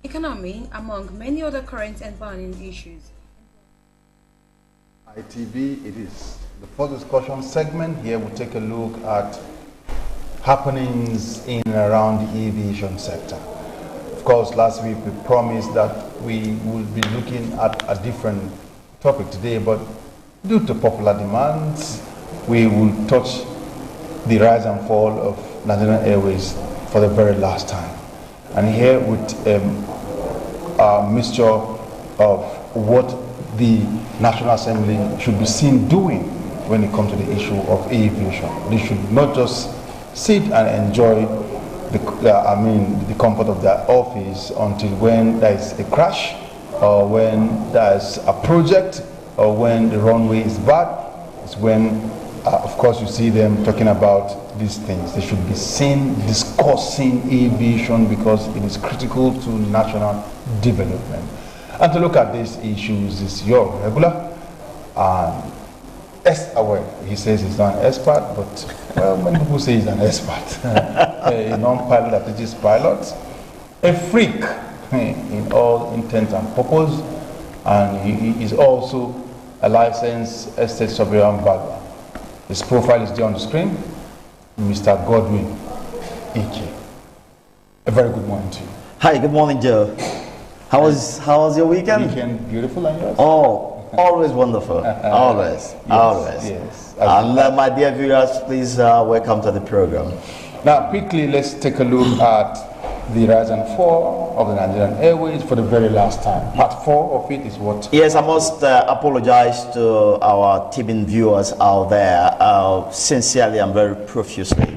economy, among many other current and burning issues. ITV, it is the first discussion segment. Here we take a look at happenings in and around the aviation sector. Of course, last week we promised that we would be looking at a different topic today, but due to popular demands, we will touch the rise and fall of Nigeria Airways for the very last time. And here with a mixture of what the National Assembly should be seen doing when it comes to the issue of aviation. They should not just sit and enjoy the comfort of their office until when there is a crash, or when there is a project, or when the runway is bad. It's when, of course, you see them talking about these things. They should be seen discussing aviation because it is critical to national development. And to look at these issues is your regular. He says he's not an expert, but well, many people say he's an expert. A non-pilot that teaches pilots, a freak in all intents and purpose, and he is also a licensed estate surveyor and bagger. His profile is there on the screen, Mr. Godwin Ike. A very good morning to you. Hi, good morning, Joe. How was your weekend? Weekend beautiful, and yours? Oh, always wonderful. Always, yes, always. Yes. And my dear viewers, please welcome to the program. Now, quickly, let's take a look at the rise and fall of the Nigerian Airways for the very last time. Part 4 of it is what? Yes, I must apologize to our TV viewers out there sincerely and very profusely.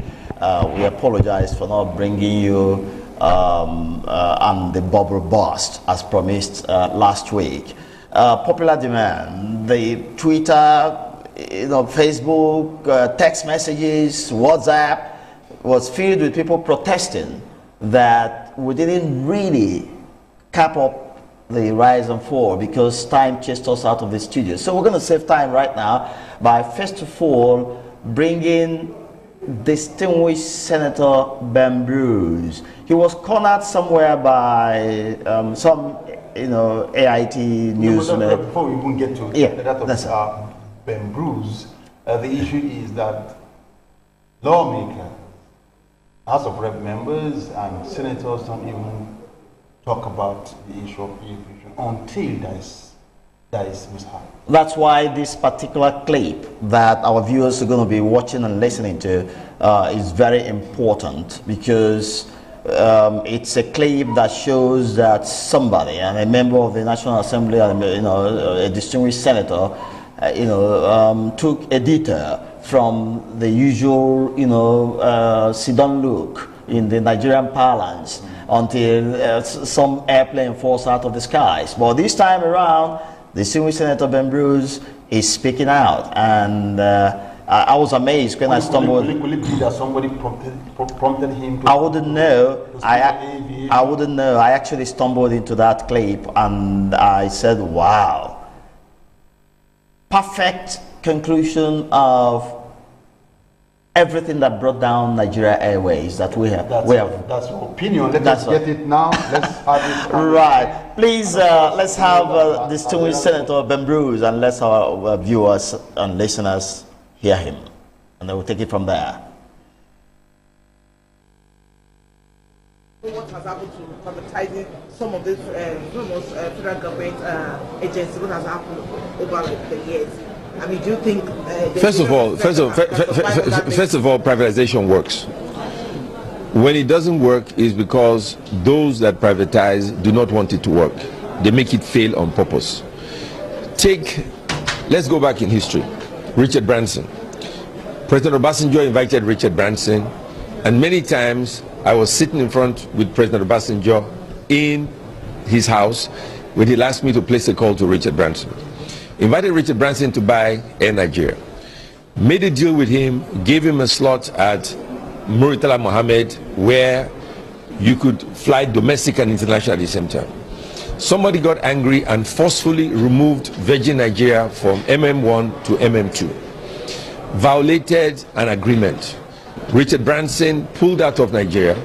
We apologize for not bringing you and the bubble burst as promised last week. Popular demand, the Twitter, Facebook, text messages, WhatsApp was filled with people protesting that we didn't really cap up the rise and fall because time chased us out of the studio. So we're going to save time right now by first of all bringing distinguished Senator Ben Bruce. He was cornered somewhere by some, AIT news. Before we even get to that of Ben Bruce, the issue is that lawmakers, House of Rep members and senators don't even talk about the issue of aviation until there is mishap. That's why this particular clip that our viewers are going to be watching and listening to is very important, because it's a clip that shows that somebody, and a member of the National Assembly, and a distinguished senator, took a detour from the usual, sit-down look in the Nigerian parlance until some airplane falls out of the skies. But this time around, the distinguished Senator Ben Bruce is speaking out, and I was amazed when I stumbled. Will it be that somebody prompted him to? I wouldn't know. I wouldn't know. I actually stumbled into that clip, and I said, "Wow!" Perfect conclusion of everything that brought down Nigeria Airways that we have. That's your opinion. Let's get it now. Let's have it. Right. Please, let's have distinguished Senator Ben Bruce, and let's our viewers and listeners hear him, and then we'll take it from there. What has happened to privatizing some of these federal government agencies? What has happened over the years? I mean, do you think? First of all, privatization works. When it doesn't work, is because those that privatize do not want it to work. They make it fail on purpose. Let's go back in history. Richard Branson. President Obasanjo invited Richard Branson, and many times I was sitting in front with President Obasanjo in his house when he asked me to place a call to Richard Branson. Invited Richard Branson to buy Air Nigeria. Made a deal with him, gave him a slot at Muritala Mohammed where you could fly domestic and international at the same time. Somebody got angry and forcefully removed Virgin Nigeria from MM1 to MM2. Violated an agreement. Richard Branson pulled out of Nigeria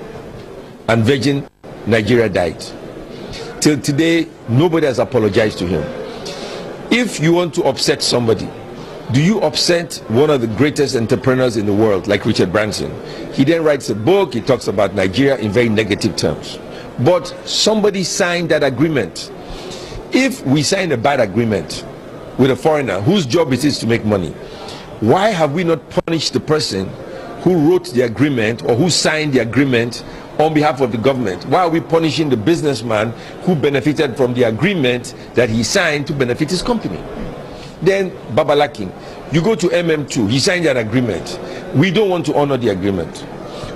and Virgin Nigeria died. Till today, nobody has apologized to him. If you want to upset somebody, do you upset one of the greatest entrepreneurs in the world, like Richard Branson? He then writes a book, he talks about Nigeria in very negative terms. But somebody signed that agreement. If we sign a bad agreement with a foreigner whose job it is to make money, why have we not punished the person who wrote the agreement or who signed the agreement on behalf of the government? Why are we punishing the businessman who benefited from the agreement that he signed to benefit his company? Then Babalakin, you go to MM2, he signed an agreement. We don't want to honor the agreement.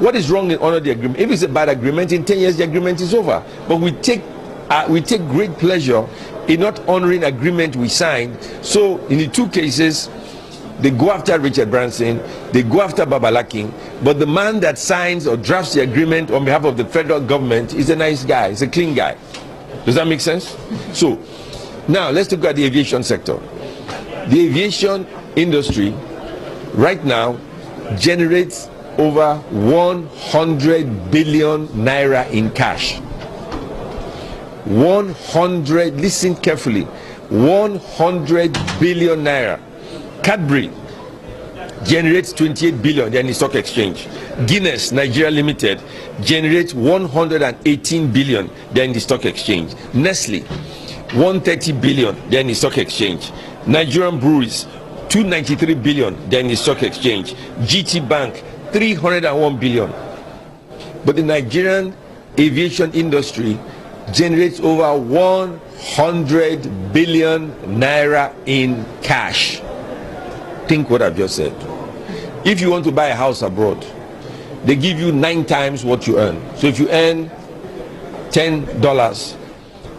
What is wrong in honor the agreement? If it's a bad agreement, in 10 years the agreement is over. But we take great pleasure in not honoring agreement we signed. So in the two cases, they go after Richard Branson, they go after Babalakin, but the man that signs or drafts the agreement on behalf of the federal government is a nice guy, he's a clean guy. Does that make sense? So now let's look at the aviation sector. The aviation industry right now generates over 100 billion naira in cash. 100, listen carefully, 100 billion naira. Cadbury generates 28 billion, they're in the stock exchange. Guinness Nigeria Limited generates 118 billion, they're in the stock exchange. Nestle 130 billion, they're in the stock exchange. Nigerian breweries 293 billion, they're in the stock exchange. GT Bank 301 billion. But the Nigerian aviation industry generates over 100 billion naira in cash. Think what I've just said. If you want to buy a house abroad, they give you 9 times what you earn. So if you earn $10,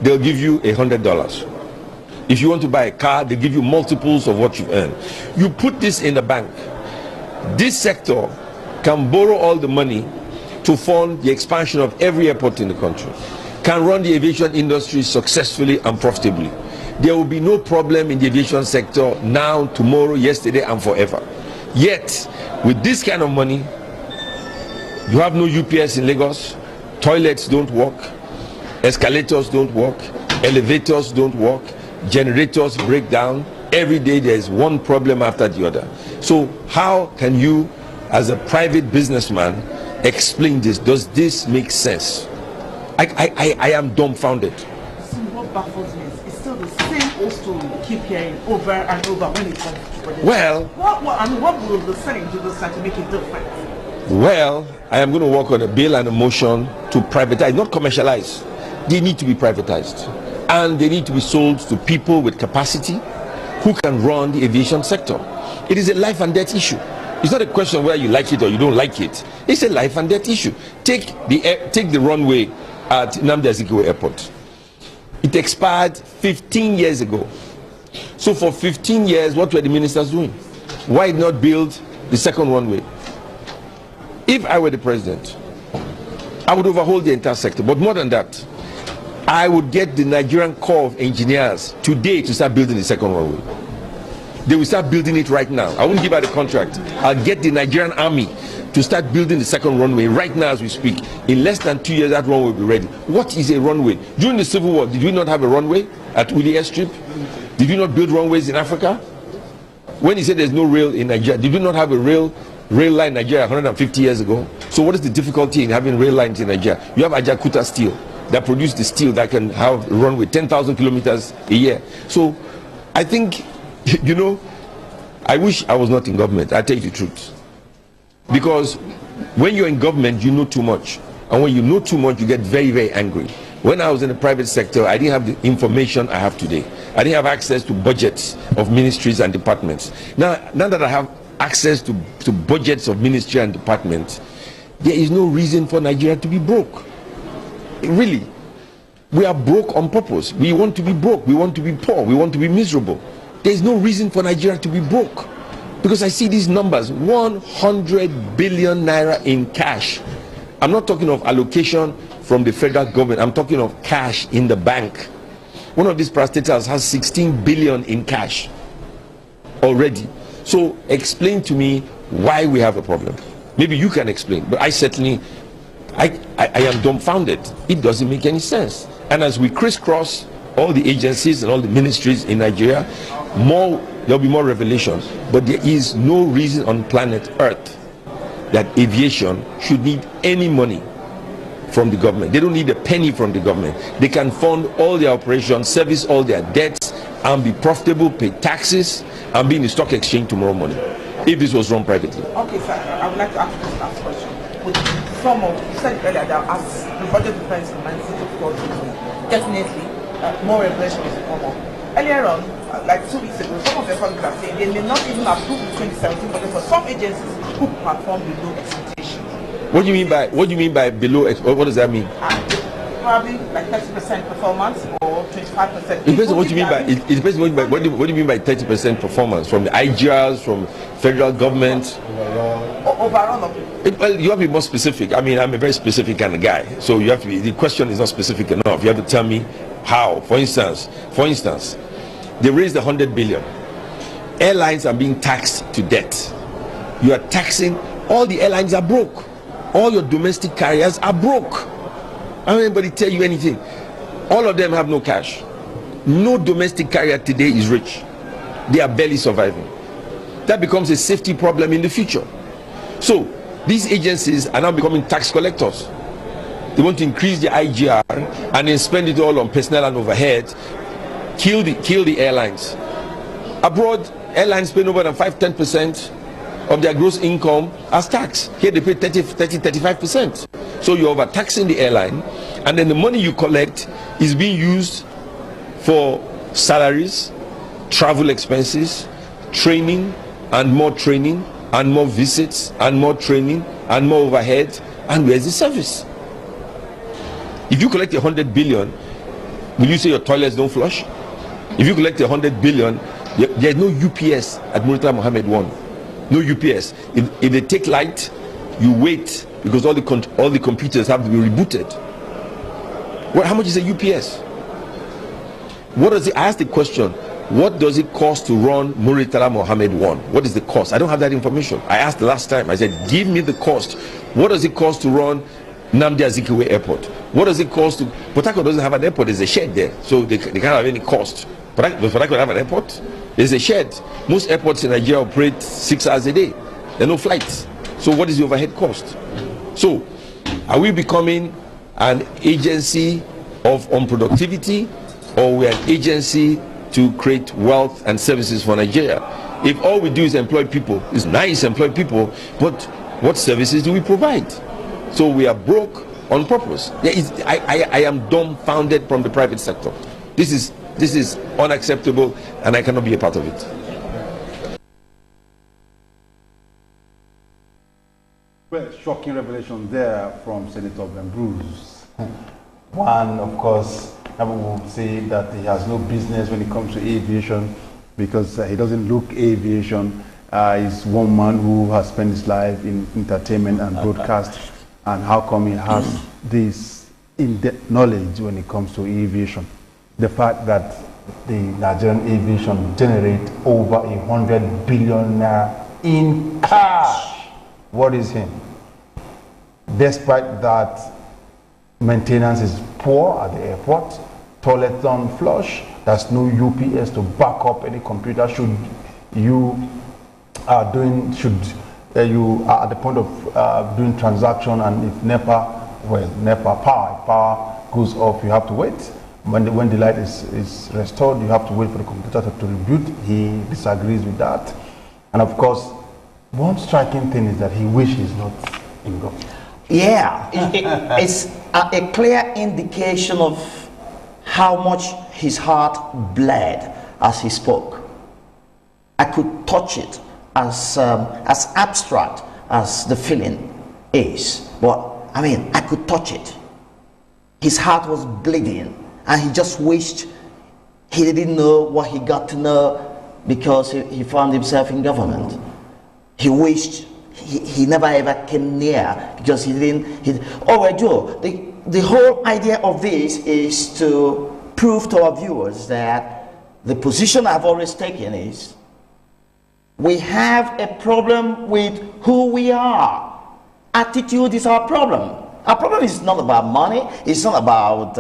they'll give you $100. If you want to buy a car, they give you multiples of what you earn. You put this in the bank. This sector can borrow all the money to fund the expansion of every airport in the country, can run the aviation industry successfully and profitably. There will be no problem in the aviation sector now, tomorrow, yesterday, and forever. Yet, with this kind of money, you have no UPS in Lagos, toilets don't work, escalators don't work, elevators don't work, generators break down. Every day there's one problem after the other. So how can you, as a private businessman, explain this? Does this make sense? I am dumbfounded. See, what baffles me is still the same old story we keep hearing over and over when it comes to projects. Well, what will the Senate do this time to make it different? Well, I am going to work on a bill and a motion to privatize, not commercialize. They need to be privatized, and they need to be sold to people with capacity who can run the aviation sector. It is a life and death issue. It's not a question of whether you like it or you don't like it. It's a life and death issue. Take the runway at Nnamdi Azikiwe Airport. It expired 15 years ago. So for 15 years, what were the ministers doing? Why not build the second runway? If I were the president, I would overhaul the entire sector. But more than that, I would get the Nigerian Corps of Engineers today to start building the second runway. They will start building it right now. I won't give out a contract. I'll get the Nigerian Army to start building the second runway right now as we speak. In less than 2 years, that runway will be ready. What is a runway? During the Civil War, did we not have a runway at Uli Airstrip? Did we not build runways in Africa? When he said there's no rail in Nigeria, did we not have a rail line in Nigeria 150 years ago? So what is the difficulty in having rail lines in Nigeria? You have Ajakuta Steel that produce the steel that can have a runway 10,000 kilometers a year. So I think, you know, I wish I was not in government. I tell you the truth. Because when you're in government, you know too much. And when you know too much, you get very, very angry. When I was in the private sector, I didn't have the information I have today. I didn't have access to budgets of ministries and departments. Now that I have access to budgets of ministry and departments, there is no reason for Nigeria to be broke. Really. We are broke on purpose. We want to be broke. We want to be poor. We want to be miserable. There is no reason for Nigeria to be broke. Because I see these numbers, 100 billion naira in cash. I'm not talking of allocation from the federal government. I'm talking of cash in the bank. One of these parastatals has 16 billion in cash already. So explain to me why we have a problem. Maybe you can explain, but I certainly I am dumbfounded. It doesn't make any sense. And as we crisscross all the agencies and all the ministries in Nigeria, there'll be more revelation. But there is no reason on planet Earth that aviation should need any money from the government. They don't need a penny from the government. They can fund all their operations, service all their debts, and be profitable, pay taxes, and be in the stock exchange tomorrow morning, if this was run privately. Okay, sir, I would like to ask this last question. With some of, you said earlier that as the budget depends on definitely more regulation is normal. Earlier on, like 2 weeks ago, some of the colleagues are saying they may not even approve the 2017 budget for some agencies who perform below expectations. What do you mean by below? What does that mean? Probably like 30% performance or 25%. It depends on what you mean by. It depends on what do you mean by 30% performance from the IGRs, from federal government? Overall. Well, you have to be more specific. I mean, I'm a very specific kind of guy, so you have to be. The question is not specific enough. You have to tell me how. For instance, they raised 100 billion. Airlines are being taxed to death. You are taxing. All the airlines are broke. All your domestic carriers are broke. I don't anybody tell you anything. All of them have no cash. No domestic carrier today is rich. They are barely surviving. That becomes a safety problem in the future. So these agencies are now becoming tax collectors. They want to increase the IGR and then spend it all on personnel and overhead. Kill the airlines. Abroad, airlines pay no more than 5-10% of their gross income as tax. Here they pay 30-35%. So you're overtaxing the airline, and then the money you collect is being used for salaries, travel expenses, training, and more visits, and more training, and more overhead. And where's the service? If you collect 100 billion, will you say your toilets don't flush? If you collect 100 billion, there's no UPS at Murtala Mohammed 1. No UPS. If they take light, you wait, because all the computers have to be rebooted. Well, how much is a UPS? I asked the question, what does it cost to run Murtala Mohammed 1? What is the cost? I don't have that information. I asked the last time. I said, give me the cost. What does it cost to run Nnamdi Azikiwe Airport? What does it cost to... Port Harcourt doesn't have an airport. There's a shed there, so they can't have any cost. But Port Harcourt have an airport? There's a shed. Most airports in Nigeria operate 6 hours a day. There are no flights. So what is the overhead cost? So are we becoming an agency of unproductivity, or we're an agency to create wealth and services for Nigeria? If all we do is employ people, it's nice employ people, but what services do we provide? So we are broke on purpose. I am dumbfounded from the private sector. This is unacceptable, and I cannot be a part of it. Well, shocking revelation there from Senator Ben Bruce. One, of course, I will say that he has no business when it comes to aviation, because he doesn't look aviation. He's one man who has spent his life in entertainment and broadcast, and how come he has this in-depth knowledge when it comes to aviation? The fact that the Nigerian aviation generate over 100 billion naira in cash. What is him? Despite that, maintenance is poor at the airport, toilets don't flush, there's no UPS to back up any computer. You are at the point of doing transaction, and if NEPA power goes off, you have to wait. When the light is restored, you have to wait for the computer to reboot. He disagrees with that. And of course, one striking thing is that he wishes he's not in government. Yeah, it's a clear indication of how much his heart bled as he spoke. I could touch it as abstract as the feeling is, but I mean, I could touch it. His heart was bleeding, and he just wished he didn't know what he got to know because he found himself in government. He wished he never ever came near because oh well, Joe, the whole idea of this is to prove to our viewers that the position I've always taken is we have a problem with who we are. Attitude is our problem. Our problem is not about money. It's not about.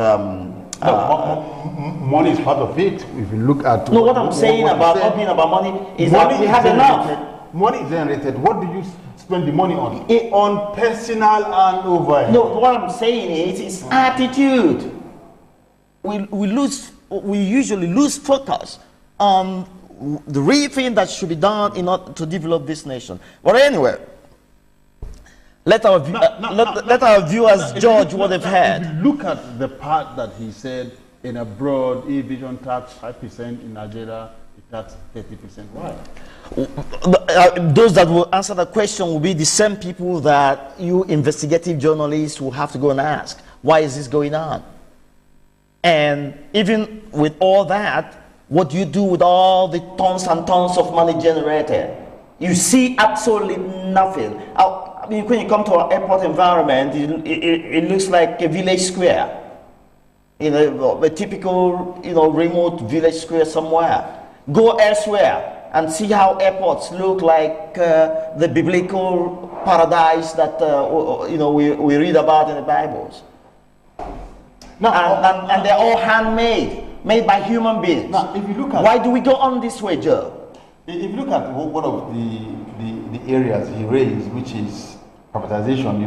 Money is part of it. If you look at what I'm saying about not being about money is that we have enough. Money is generated. What do you spend the money on? On personal and overhead. No, what I'm saying is it's attitude. We usually lose focus on the real thing that should be done in order to develop this nation. But anyway, let our viewers judge what they've heard. If you look at the part that he said, in abroad, e-vision tax 5%, in Nigeria, it tax 30%. Why? Those that will answer the question will be the same people that you investigative journalists will have to go and ask, why is this going on? And even with all that, what do you do with all the tons and tons of money generated? You see absolutely nothing. I mean, when you come to our airport environment, it looks like a village square. You know, a typical, remote village square somewhere. Go elsewhere and see how airports look like the biblical paradise that, we read about in the Bibles. Now, and they're all handmade, made by human beings. Now, if you look at, why do we go on this way, Joe? If you look at one of the areas he raised, which is privatization,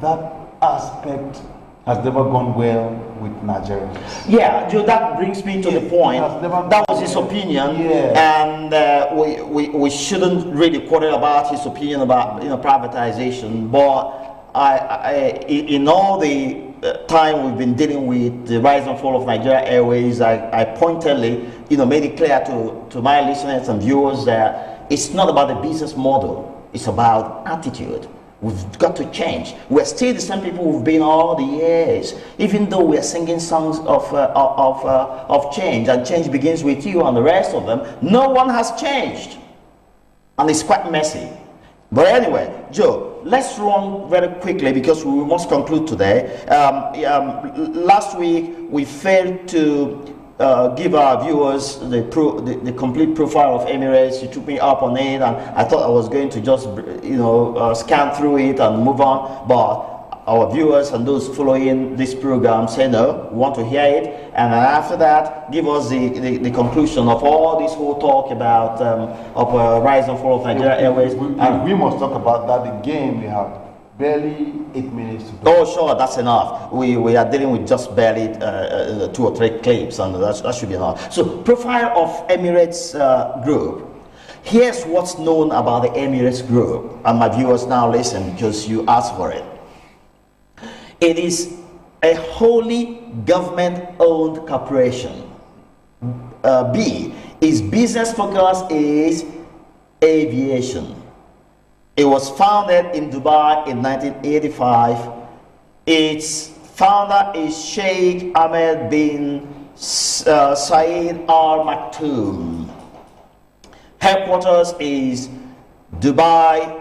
that aspect has never gone well with Nigerians. Yeah, Joe, that brings me to the point. That was his opinion, and we shouldn't really quarrel about his opinion about privatization. But in all the time we've been dealing with the rise and fall of Nigeria Airways, I pointedly made it clear to my listeners and viewers that it's not about the business model, it's about attitude. We've got to change. We're still the same people we've been all the years, even though we're singing songs of change, and change begins with you and the rest of them. No one has changed, and it's quite messy. But anyway, Joe, let's run very quickly because we must conclude today. Last week we failed to give our viewers the complete profile of Emirates. You took me up on it, and I thought I was going to just scan through it and move on. But our viewers and those following this program say no, we want to hear it, and then after that, give us the conclusion of all this whole talk about rise and fall of Nigeria Airways. We must talk about that again. We have barely 8 minutes to go. Oh, sure, that's enough. We are dealing with just barely 2 or 3 clips, and that should be enough. So, profile of Emirates Group. Here's what's known about the Emirates Group, and my viewers now listen because you asked for it. It is a wholly government-owned corporation. B, its business focus is aviation. It was founded in Dubai in 1985. Its founder is Sheikh Ahmed bin Saeed Al Maktoum. Headquarters is Dubai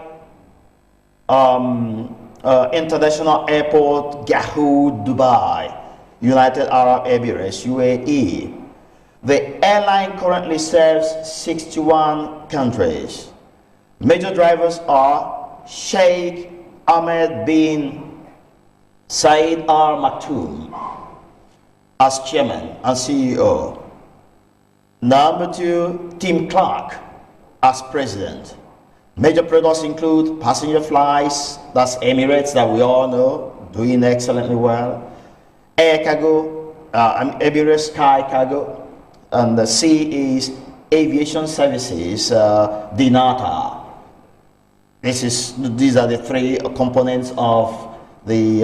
International Airport, Gahoud, Dubai, United Arab Emirates, UAE. The airline currently serves 61 countries. Major drivers are Sheikh Ahmed bin Saeed Al Maktoum as chairman and CEO. Number 2, Tim Clark as president. Major products include passenger flights, that's Emirates that we all know, doing excellently well. Air cargo, Emirates Sky Cargo, and the C is aviation services, Dinata. These are the 3 components of the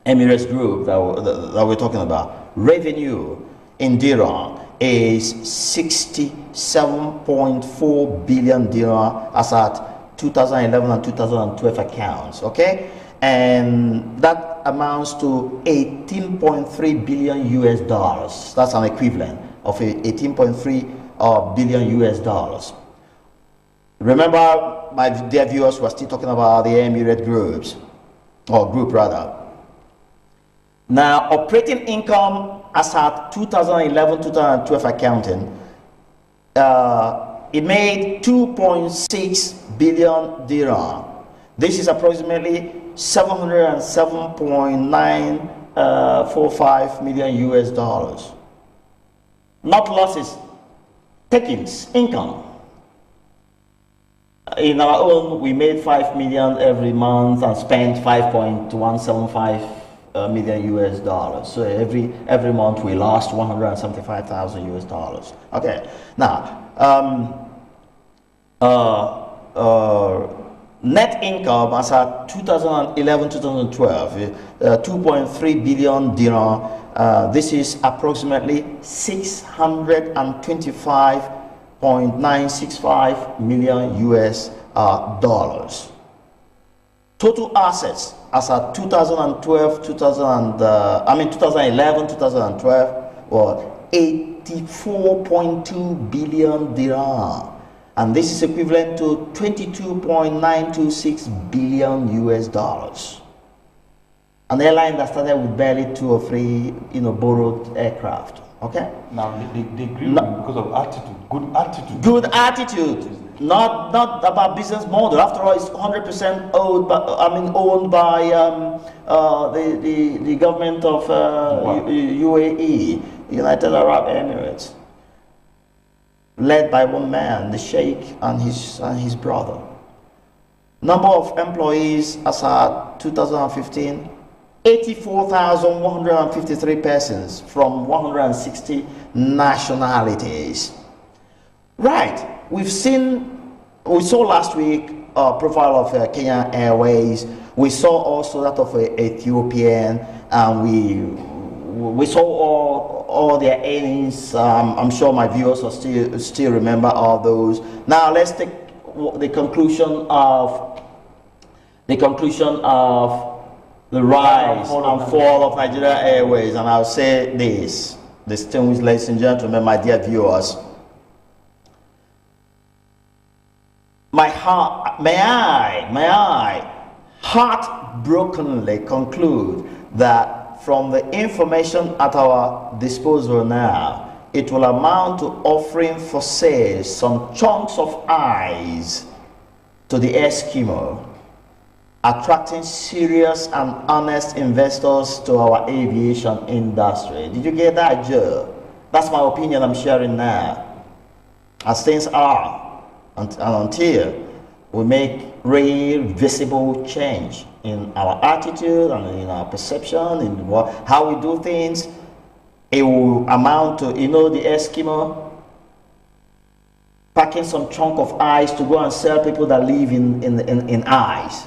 Emirates Group that we're talking about. Revenue in dirham is 67.4 billion dirham as at 2011 and 2012 accounts, okay? And that amounts to 18.3 billion US dollars. That's an equivalent of 18.3 billion US dollars. Remember, my dear viewers, we're still talking about the Emirates group rather. Now, operating income as at 2011-2012 accounting, it made 2.6 billion dirham. This is approximately 707.945 million US dollars. Not losses, takings, income. In our own, we made 5 million every month and spent 5.175 million US dollars. So every month we lost 175,000 US dollars. Okay, now net income as at 2011-2012, 2.3 billion dirham. This is approximately 625.965 million US dollars. Total assets as at 2011-2012 were 84.2 billion dirham. And this is equivalent to 22.926 billion US dollars. An airline that started with barely 2 or 3, borrowed aircraft. Okay. Now they grew because of attitude, good attitude. Good attitude, not about business model. After all, it's 100% owned by the government of UAE, United Arab Emirates, led by one man, the Sheikh and his brother. Number of employees as at 2015, 84,153 persons from 160 nationalities. Right, we saw last week a profile of Nigeria Airways. We saw also that of Ethiopian, and we saw all their earnings. I'm sure my viewers will still remember all those. Now let's take the conclusion of the rise and fall of Nigeria Airways, and I'll say this, distinguished ladies and gentlemen, my dear viewers. May I heartbrokenly conclude that from the information at our disposal now, it will amount to offering for sale some chunks of ice to the Eskimo, attracting serious and honest investors to our aviation industry. Did you get that, Joe? That's my opinion I'm sharing now. As things are, and until we make real visible change in our attitude and in our perception, in how we do things, it will amount to, the Eskimo packing some chunk of ice to go and sell people that live in ice,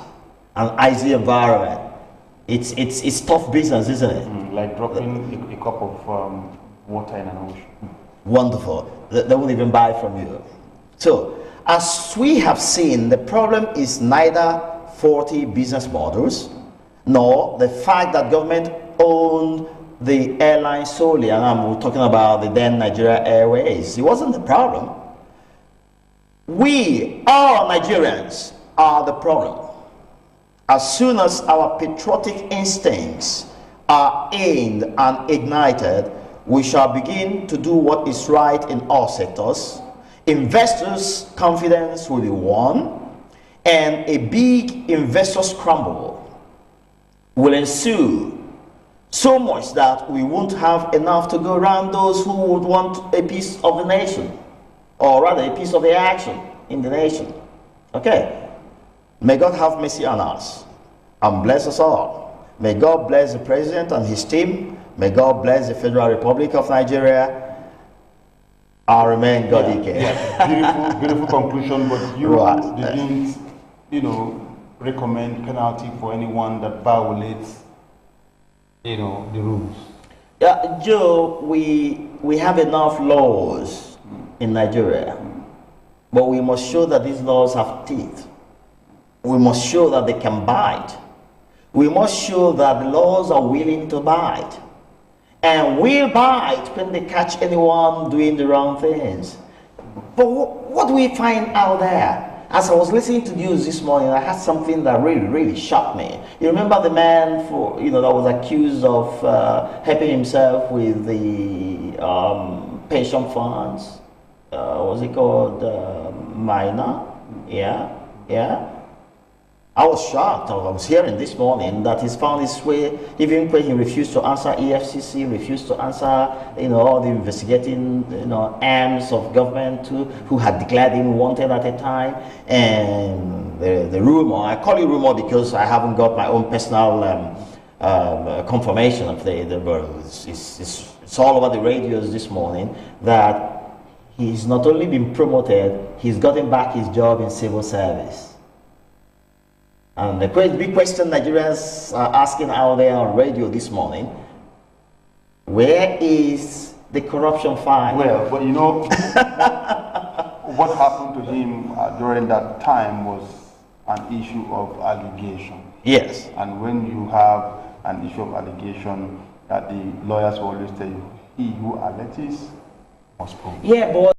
an icy environment. It's tough business, isn't it? Like dropping a cup of water in an ocean. Wonderful. They won't even buy from you. So, as we have seen, the problem is neither faulty business models nor the fact that government owned the airline solely, and I'm talking about the then Nigeria Airways. It wasn't the problem. We, all Nigerians, are the problem. As soon as our patriotic instincts are aimed and ignited, we shall begin to do what is right in all sectors. Investors' confidence will be won, and a big investor scramble will ensue, so much that we won't have enough to go around those who would want a piece of the nation, or rather a piece of the action in the nation. Okay, may God have mercy on us and bless us all. May God bless the President and his team. May God bless the Federal Republic of Nigeria. I remain God. Yeah. Beautiful conclusion, but you Right. didn't, recommend penalty for anyone that violates, the rules. Yeah, Joe, we have enough laws in Nigeria, but we must show that these laws have teeth. We must show that they can bite. We must show that the laws are willing to bite, and will bite when they catch anyone doing the wrong things. But what do we find out there? As I was listening to news this morning, I had something that really shocked me. You remember the man that was accused of helping himself with the pension funds? Was it called minor? Yeah. I was shocked. I was hearing this morning that he's found his way, even when he refused to answer EFCC, refused to answer, all the investigating, arms of government who had declared him wanted at a time. And the rumor, I call it rumor because I haven't got my own personal confirmation of it's all over the radios this morning that he's not only been promoted, he's gotten back his job in civil service. And the big question Nigerians are asking out there on radio this morning, where is the corruption file? Well, but what happened to him during that time was an issue of allegation. Yes. And when you have an issue of allegation, that the lawyers will always tell you, he who alleges must prove. Yeah, but